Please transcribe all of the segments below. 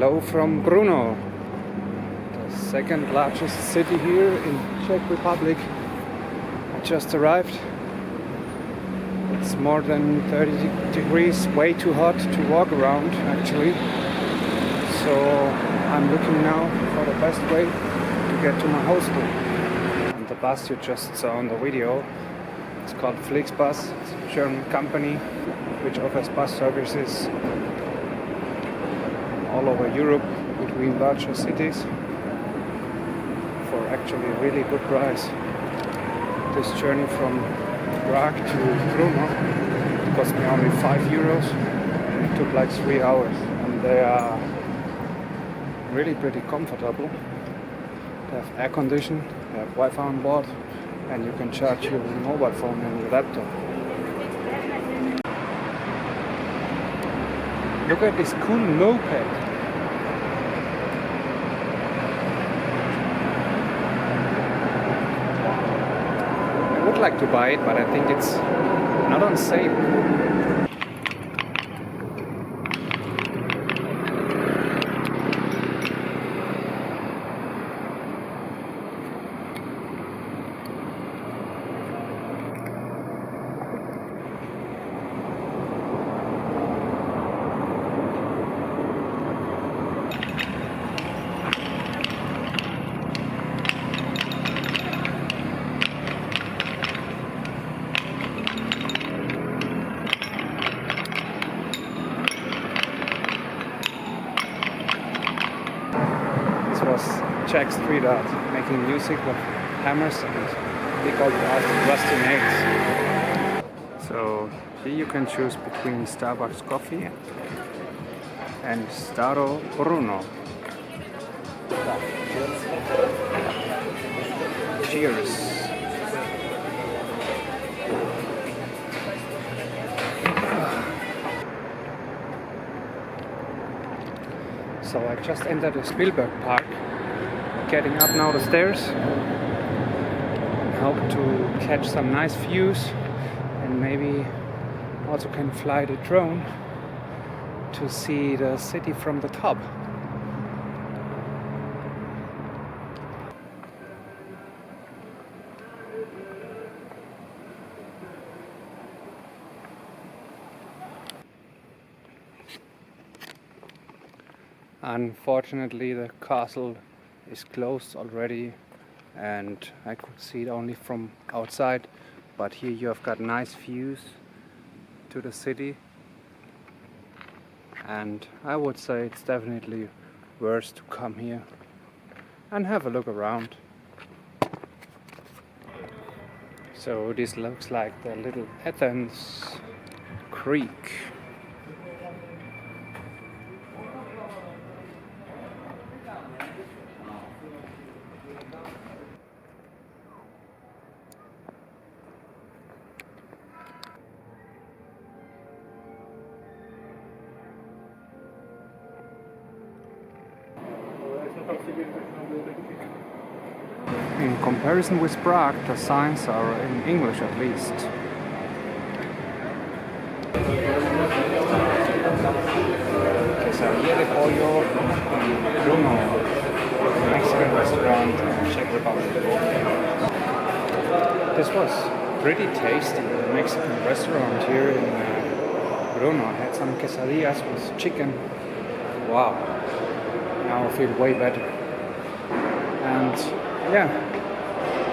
Hello from Brno, the second largest city here in Czech Republic. I just arrived. It's more than 30 degrees, way too hot to walk around actually. So I'm looking now for the best way to get to my hostel. And the bus you just saw on the video, it's called Flixbus. It's a German company which offers bus services all over Europe between larger cities for actually a really good price. This journey from Prague to Brno cost me only €5 and it took like 3 hours, and they are really pretty comfortable. They have air conditioning, they have Wi-Fi on board, and you can charge your mobile phone and your laptop. Look at this cool moped. I would like to buy it, but I think it's not on sale. Was Czech street art, making music with hammers and big old rusty nails. So here you can choose between Starbucks coffee and Staro Brno. Cheers! So I just entered the Spielberg Park, getting up now the stairs. Hope to catch some nice views and maybe also can fly the drone to see the city from the top. Unfortunately, the castle is closed already and I could see it only from outside, but here you have got nice views to the city, and I would say it's definitely worth to come here and have a look around. So this looks like the little Athens Creek. In comparison with Prague, the signs are in English at least. Quesadilla de pollo in Brno, Mexican restaurant in Czech Republic. This was pretty tasty, the Mexican restaurant here in Brno. I had some quesadillas with chicken. Wow, now I feel way better. And yeah,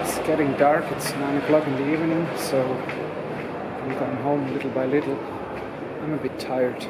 it's getting dark, it's 9 o'clock in the evening, so I'm going home little by little. I'm a bit tired.